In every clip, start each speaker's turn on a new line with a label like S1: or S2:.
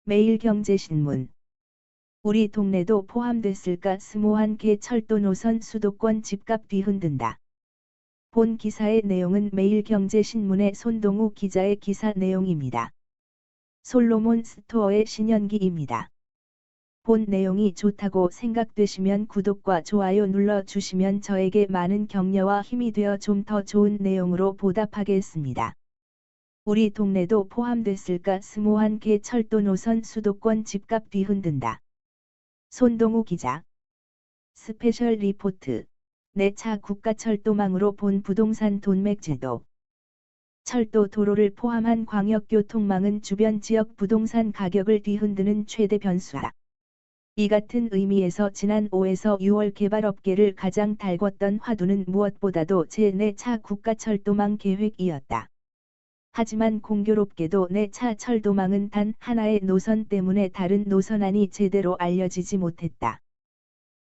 S1: 매일경제신문. 우리 동네도 포함됐을까? 스모한 개 철도 노선 수도권 집값 뒤흔든다. 본 기사의 내용은 매일경제신문의 손동우 기자의 기사 내용입니다. 솔로몬 스토어의 신현기입니다. 본 내용이 좋다고 생각되시면 구독과 좋아요 눌러주시면 저에게 많은 격려와 힘이 되어 좀 더 좋은 내용으로 보답하겠습니다. 우리 동네도 포함됐을까? 스모한 개 철도 노선 수도권 집값 뒤흔든다. 손동우 기자. 스페셜 리포트. 내 차 국가철도망으로 본 부동산 돈맥 제도. 철도 도로를 포함한 광역교통망은 주변 지역 부동산 가격을 뒤흔드는 최대 변수다. 이 같은 의미에서 지난 5에서 6월 개발업계를 가장 달궜던 화두는 무엇보다도 제4차 국가철도망 계획이었다. 하지만 공교롭게도 내 차 철도망은 단 하나의 노선 때문에 다른 노선안이 제대로 알려지지 못했다.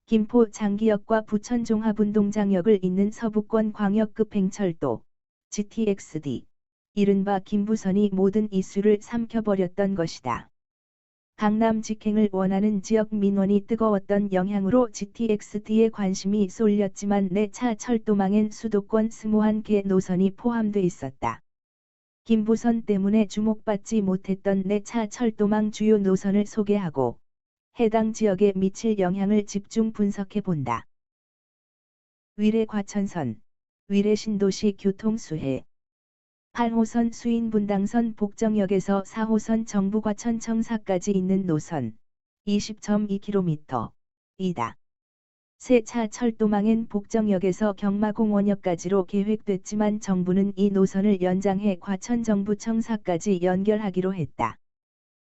S1: 김포 장기역과 부천 종합운동장역을 잇는 서부권 광역급 행철도, GTX-D, 이른바 김부선이 모든 이슈를 삼켜버렸던 것이다. 강남 직행을 원하는 지역 민원이 뜨거웠던 영향으로 GTX-D에 관심이 쏠렸지만 내 차 철도망엔 수도권 스모한 개 노선이 포함돼 있었다. 김부선 때문에 주목받지 못했던 내 차 철도망 주요 노선을 소개하고 해당 지역에 미칠 영향을 집중 분석해 본다. 위례 과천선, 위례 신도시 교통 수해. 8호선 수인분당선 복정역에서 4호선 정부 과천 청사까지 있는 노선 20.2km 이다. 새 차 철도망엔 복정역에서 경마공원역까지로 계획됐지만 정부는 이 노선을 연장해 과천 정부청사까지 연결하기로 했다.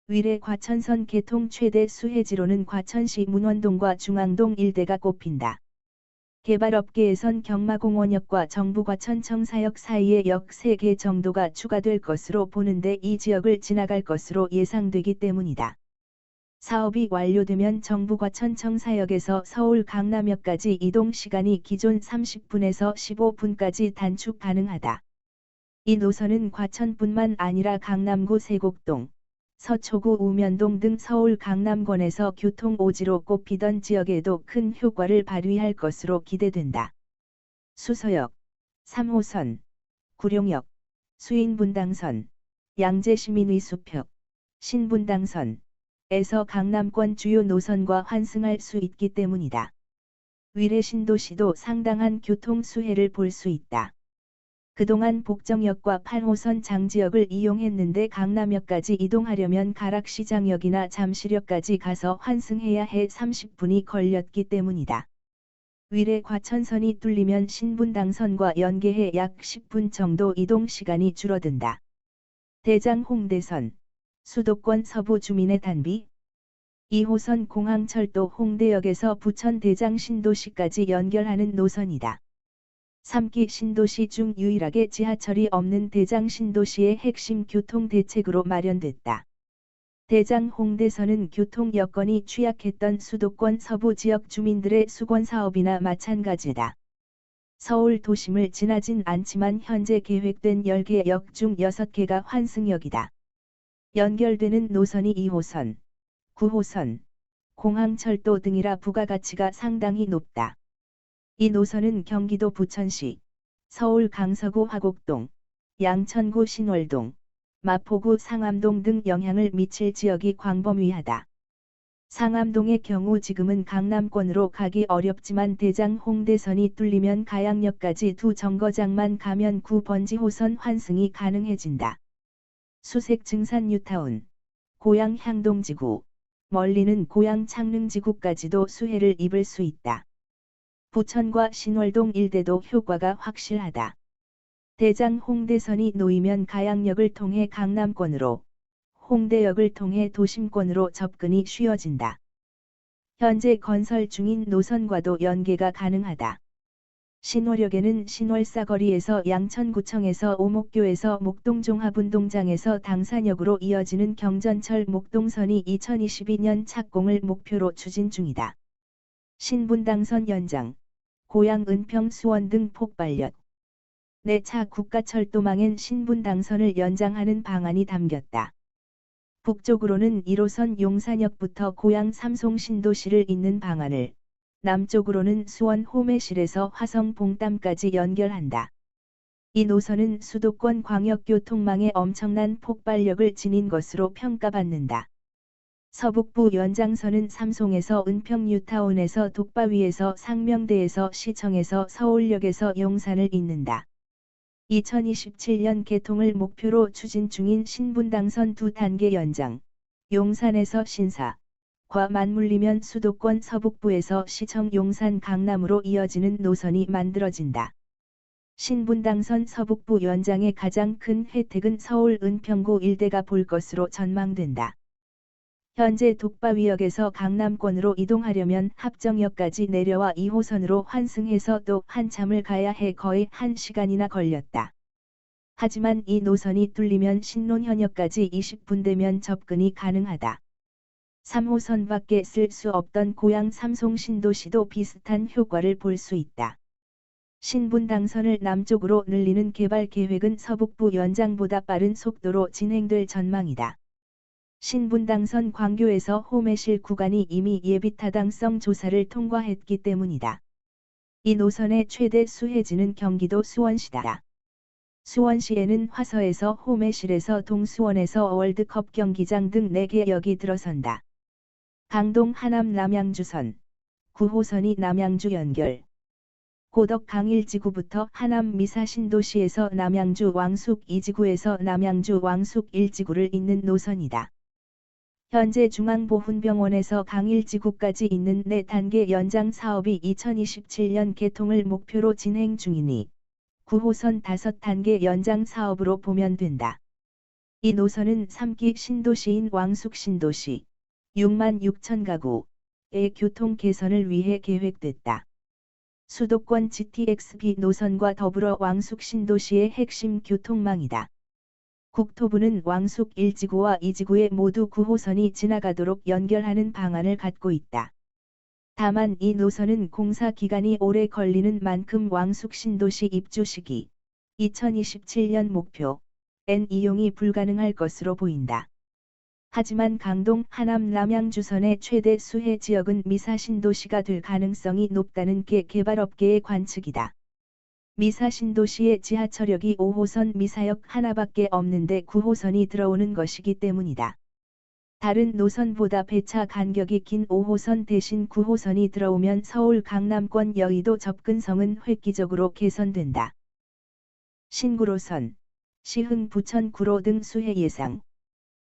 S1: 위례 과천선 개통 최대 수혜지로는 과천시 문원동과 중앙동 일대가 꼽힌다. 개발업계에선 경마공원역과 정부 과천청사역 사이에 역 3개 정도가 추가될 것으로 보는데 이 지역을 지나갈 것으로 예상되기 때문이다. 사업이 완료되면 정부 과천청사역에서 서울 강남역까지 이동 시간이 기존 30분에서 15분까지 단축 가능하다. 이 노선은 과천뿐만 아니라 강남구 세곡동, 서초구 우면동 등 서울 강남권에서 교통오지로 꼽히던 지역에도 큰 효과를 발휘할 것으로 기대된다. 수서역, 3호선, 구룡역, 수인분당선, 양재시민의수표, 신분당선, 에서 강남권 주요 노선과 환승할 수 있기 때문이다. 위례 신도시도 상당한 교통 수혜를 볼 수 있다. 그동안 복정역과 8호선 장지역을 이용했는데 강남역까지 이동하려면 가락시장역이나 잠실역까지 가서 환승해야 해 30분이 걸렸기 때문이다. 위례 과천선이 뚫리면 신분당선과 연계해 약 10분 정도 이동 시간이 줄어든다. 대장 홍대선, 수도권 서부 주민의 단비. 2호선 공항철도 홍대역에서 부천 대장 신도시까지 연결하는 노선이다. 3기 신도시 중 유일하게 지하철이 없는 대장 신도시의 핵심 교통 대책으로 마련됐다. 대장 홍대선은 교통 여건이 취약했던 수도권 서부 지역 주민들의 수건 사업이나 마찬가지다. 서울 도심을 지나진 않지만 현재 계획된 10개 역 중 6개가 환승역이다. 연결되는 노선이 2호선, 9호선, 공항철도 등이라 부가가치가 상당히 높다. 이 노선은 경기도 부천시, 서울 강서구 화곡동, 양천구 신월동, 마포구 상암동 등 영향을 미칠 지역이 광범위하다. 상암동의 경우 지금은 강남권으로 가기 어렵지만 대장 홍대선이 뚫리면 가양역까지 두 정거장만 가면 9번지호선 환승이 가능해진다. 수색 증산 뉴타운, 고양 향동지구, 멀리는 고양 창릉지구까지도 수혜를 입을 수 있다. 부천과 신월동 일대도 효과가 확실하다. 대장 홍대선이 놓이면 가양역을 통해 강남권으로, 홍대역을 통해 도심권으로 접근이 쉬워진다. 현재 건설 중인 노선과도 연계가 가능하다. 신월역에는 신월사거리에서 양천구청에서 오목교에서 목동종합운동장에서 당산역으로 이어지는 경전철 목동선이 2022년 착공을 목표로 추진 중이다. 신분당선 연장, 고양 은평 수원 등 폭발력. 내 차 국가철도망엔 신분당선을 연장하는 방안이 담겼다. 북쪽으로는 1호선 용산역부터 고양 삼송 신도시를 잇는 방안을, 남쪽으로는 수원 호매실에서 화성 봉담까지 연결한다. 이 노선은 수도권 광역교통망에 엄청난 폭발력을 지닌 것으로 평가받는다. 서북부 연장선은 삼송에서 은평 뉴타운에서 독바위에서 상명대에서 시청에서 서울역에서 용산을 잇는다. 2027년 개통을 목표로 추진 중인 신분당선 2단계 연장, 용산에서 신사, 과 맞물리면 수도권 서북부에서 시청 용산 강남으로 이어지는 노선이 만들어진다. 신분당선 서북부 연장의 가장 큰 혜택은 서울 은평구 일대가 볼 것으로 전망된다. 현재 독바위역에서 강남권으로 이동하려면 합정역까지 내려와 2호선으로 환승해서 또 한참을 가야 해 거의 1시간이나 걸렸다. 하지만 이 노선이 뚫리면 신논현역까지 20분 되면 접근이 가능하다. 3호선밖에 쓸 수 없던 고양 삼송 신도시도 비슷한 효과를 볼 수 있다. 신분당선을 남쪽으로 늘리는 개발 계획은 서북부 연장보다 빠른 속도로 진행될 전망이다. 신분당선 광교에서 호매실 구간이 이미 예비타당성 조사를 통과했기 때문이다. 이 노선의 최대 수혜지는 경기도 수원시다. 수원시에는 화서에서 호매실에서 동수원에서 월드컵 경기장 등 4개 역이 들어선다. 강동 하남 남양주선, 9호선이 남양주 연결. 고덕 강일지구부터 하남 미사신도시에서 남양주 왕숙 2지구에서 남양주 왕숙 1지구를 잇는 노선이다. 현재 중앙보훈병원에서 강일지구까지 있는 4단계 연장 사업이 2027년 개통을 목표로 진행 중이니 9호선 5단계 연장 사업으로 보면 된다. 이 노선은 3기 신도시인 왕숙 신도시 6만 6천 가구의 교통 개선을 위해 계획됐다. 수도권 GTX-B 노선과 더불어 왕숙 신도시의 핵심 교통망이다. 국토부는 왕숙 1지구와 2지구에 모두 9호선이 지나가도록 연결하는 방안을 갖고 있다. 다만 이 노선은 공사 기간이 오래 걸리는 만큼 왕숙 신도시 입주 시기 2027년 목표엔 이용이 불가능할 것으로 보인다. 하지만 강동 하남 남양주선의 최대 수혜 지역은 미사신도시가 될 가능성이 높다는 게 개발업계의 관측이다. 미사신도시의 지하철역이 5호선 미사역 하나밖에 없는데 9호선이 들어오는 것이기 때문이다. 다른 노선보다 배차 간격이 긴 5호선 대신 9호선이 들어오면 서울 강남권 여의도 접근성은 획기적으로 개선된다. 신구로선, 시흥 부천 구로 등 수혜 예상.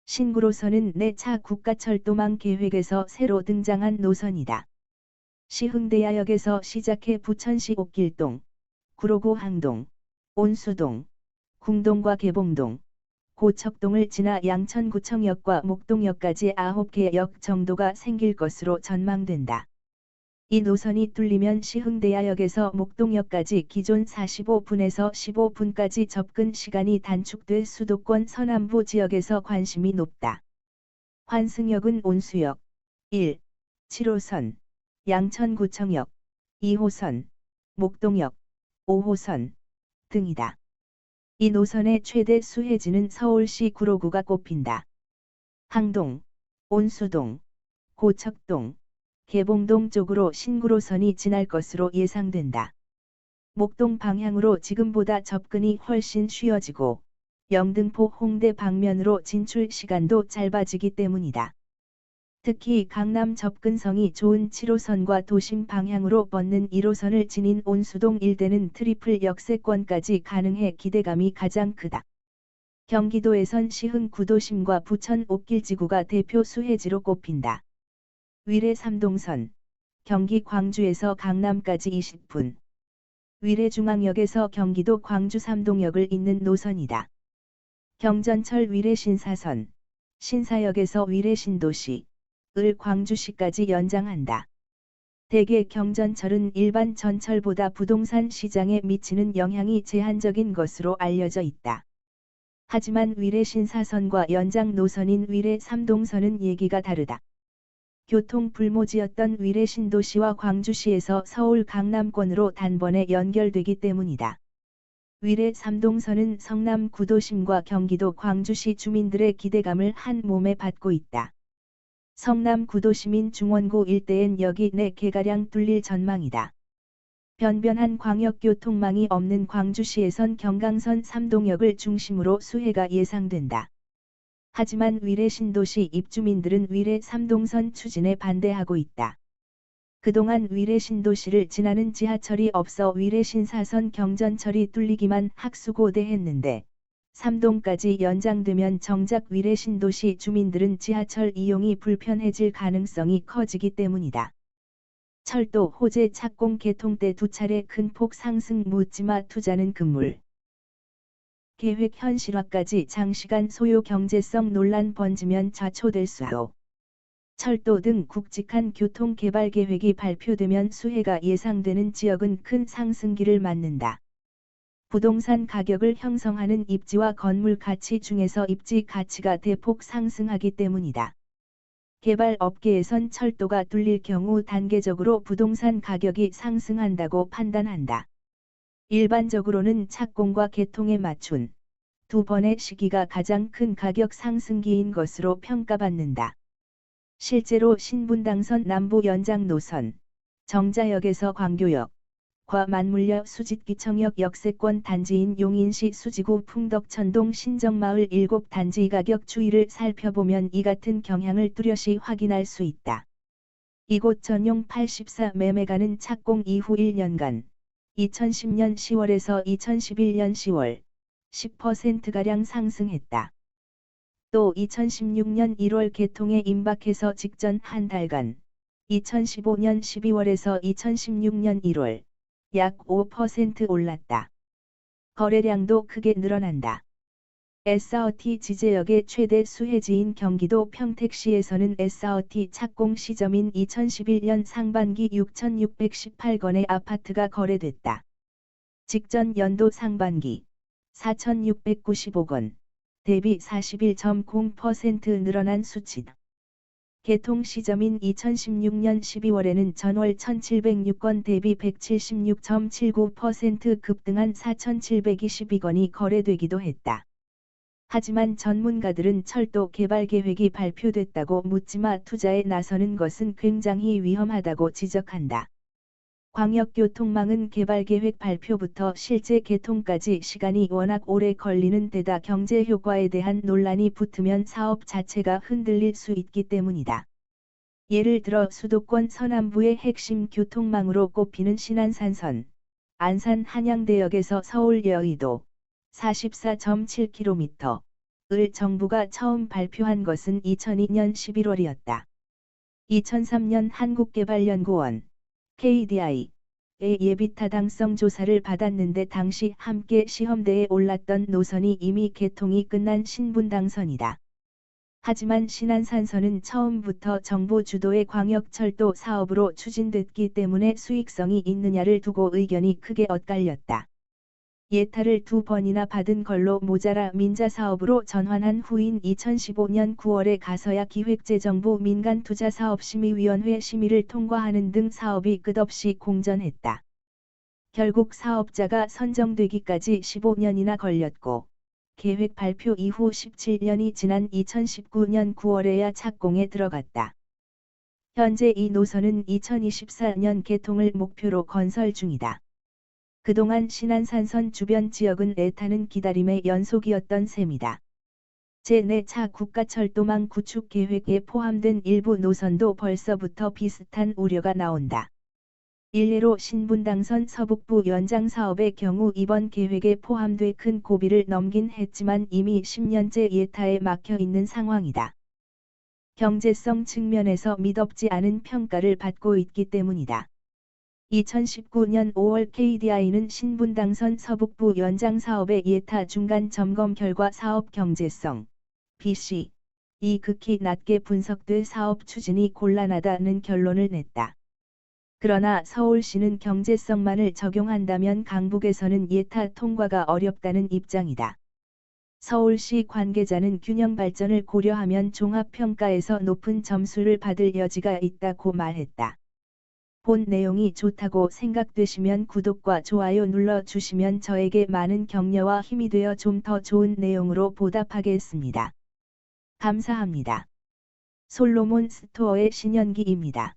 S1: 신구로선은 4차 국가철도망 계획에서 새로 등장한 노선이다. 시흥대야역에서 시작해 부천시 옥길동, 구로구 항동, 온수동, 궁동과 개봉동, 고척동을 지나 양천구청역과 목동역까지 9개 역 정도가 생길 것으로 전망된다. 이 노선이 뚫리면 시흥대야역에서 목동역까지 기존 45분에서 15분까지 접근 시간이 단축돼 수도권 서남부 지역에서 관심이 높다. 환승역은 온수역, 1, 7호선, 양천구청역, 2호선, 목동역, 5호선 등이다. 이 노선의 최대 수혜지는 서울시 구로구가 꼽힌다. 항동, 온수동, 고척동, 개봉동 쪽으로 신구로선이 지날 것으로 예상된다. 목동 방향으로 지금보다 접근이 훨씬 쉬워지고 영등포 홍대 방면으로 진출 시간도 짧아지기 때문이다. 특히 강남 접근성이 좋은 7호선과 도심 방향으로 뻗는 1호선을 지닌 온수동 일대는 트리플 역세권까지 가능해 기대감이 가장 크다. 경기도에선 시흥 구도심과 부천 옥길지구가 대표 수혜지로 꼽힌다. 위례 삼동선, 경기 광주에서 강남까지 20분. 위례중앙역에서 경기도 광주 삼동역을 잇는 노선이다. 경전철 위례 신사선, 신사역에서 위례 신도시, 을 광주시까지 연장한다. 대개 경전철은 일반 전철보다 부동산 시장에 미치는 영향이 제한적인 것으로 알려져 있다. 하지만 위례 신사선과 연장 노선인 위례 삼동선은 얘기가 다르다. 교통 불모지였던 위례 신도시와 광주시에서 서울 강남권으로 단번에 연결되기 때문이다. 위례 3동선은 성남 구도심과 경기도 광주시 주민들의 기대감을 한 몸에 받고 있다. 성남 구도시민 중원고 일대엔 역이 4개가량 뚫릴 전망이다. 변변한 광역교통망이 없는 광주시에선 경강선 3동역을 중심으로 수해가 예상된다. 하지만 위례 신도시 입주민들은 위례 3동선 추진에 반대하고 있다. 그동안 위례 신도시를 지나는 지하철이 없어 위례 신사선 경전철이 뚫리기만 학수고대했는데 3동까지 연장되면 정작 위례 신도시 주민들은 지하철 이용이 불편해질 가능성이 커지기 때문이다. 철도 호재 착공 개통 때 2차례 큰 폭 상승 묻지마 투자는 금물. 계획 현실화까지 장시간 소요 경제성 논란 번지면 좌초될 수도. 철도 등 굵직한 교통 개발 계획이 발표되면 수혜가 예상되는 지역은 큰 상승기를 맞는다. 부동산 가격을 형성하는 입지와 건물 가치 중에서 입지 가치가 대폭 상승하기 때문이다. 개발 업계에선 철도가 뚫릴 경우 단계적으로 부동산 가격이 상승한다고 판단한다. 일반적으로는 착공과 개통에 맞춘 2번의 시기가 가장 큰 가격 상승기인 것으로 평가받는다. 실제로 신분당선 남부 연장 노선, 정자역에서 광교역과 맞물려 수짓기청역 역세권 단지인 용인시 수지구 풍덕천동 신정마을 7단지 가격 추이를 살펴보면 이 같은 경향을 뚜렷이 확인할 수 있다. 이곳 전용 84매매가는 착공 이후 1년간 2010년 10월에서 2011년 10월 10%가량 상승했다. 또 2016년 1월 개통에 임박해서 직전 한 달간 2015년 12월에서 2016년 1월 약 5% 올랐다. 거래량도 크게 늘어난다. SRT 지제역의 최대 수혜지인 경기도 평택시에서는 SRT 착공 시점인 2011년 상반기 6,618건의 아파트가 거래됐다. 직전 연도 상반기 4,695건. 대비 41.0% 늘어난 수치다. 개통 시점인 2016년 12월에는 전월 1,706건 대비 176.79% 급등한 4,722건이 거래되기도 했다. 하지만 전문가들은 철도 개발 계획이 발표됐다고 묻지마 투자에 나서는 것은 굉장히 위험하다고 지적한다. 광역교통망은 개발계획 발표부터 실제 개통까지 시간이 워낙 오래 걸리는 데다 경제 효과에 대한 논란이 붙으면 사업 자체가 흔들릴 수 있기 때문이다. 예를 들어 수도권 서남부의 핵심 교통망으로 꼽히는 신안산선, 안산 한양대역에서 서울 여의도 44.7km를 정부가 처음 발표한 것은 2002년 11월이었다. 2003년 한국개발연구원 KDI의 예비 타당성 조사를 받았는데 당시 함께 시험대에 올랐던 노선이 이미 개통이 끝난 신분당선이다. 하지만 신안산선은 처음부터 정부 주도의 광역철도 사업으로 추진됐기 때문에 수익성이 있느냐를 두고 의견이 크게 엇갈렸다. 예타를 2번이나 받은 걸로 모자라 민자사업으로 전환한 후인 2015년 9월에 가서야 기획재정부 민간투자사업심의위원회 심의를 통과하는 등 사업이 끝없이 공전했다. 결국 사업자가 선정되기까지 15년이나 걸렸고 계획 발표 이후 17년이 지난 2019년 9월에야 착공에 들어갔다. 현재 이 노선은 2024년 개통을 목표로 건설 중이다. 그동안 신안산선 주변 지역은 애타는 기다림의 연속이었던 셈이다. 제4차 국가철도망 구축 계획에 포함된 일부 노선도 벌써부터 비슷한 우려가 나온다. 일례로 신분당선 서북부 연장 사업의 경우 이번 계획에 포함돼 큰 고비를 넘긴 했지만 이미 10년째 예타에 막혀 있는 상황이다. 경제성 측면에서 미덥지 않은 평가를 받고 있기 때문이다. 2019년 5월 KDI는 신분당선 서북부 연장 사업의 예타 중간 점검 결과 사업 경제성, BC, 이 극히 낮게 분석돼 사업 추진이 곤란하다는 결론을 냈다. 그러나 서울시는 경제성만을 적용한다면 강북에서는 예타 통과가 어렵다는 입장이다. 서울시 관계자는 균형 발전을 고려하면 종합평가에서 높은 점수를 받을 여지가 있다고 말했다. 본 내용이 좋다고 생각되시면 구독과 좋아요 눌러주시면 저에게 많은 격려와 힘이 되어 좀 더 좋은 내용으로 보답하겠습니다. 감사합니다. 솔로몬 스토어의 신현기입니다.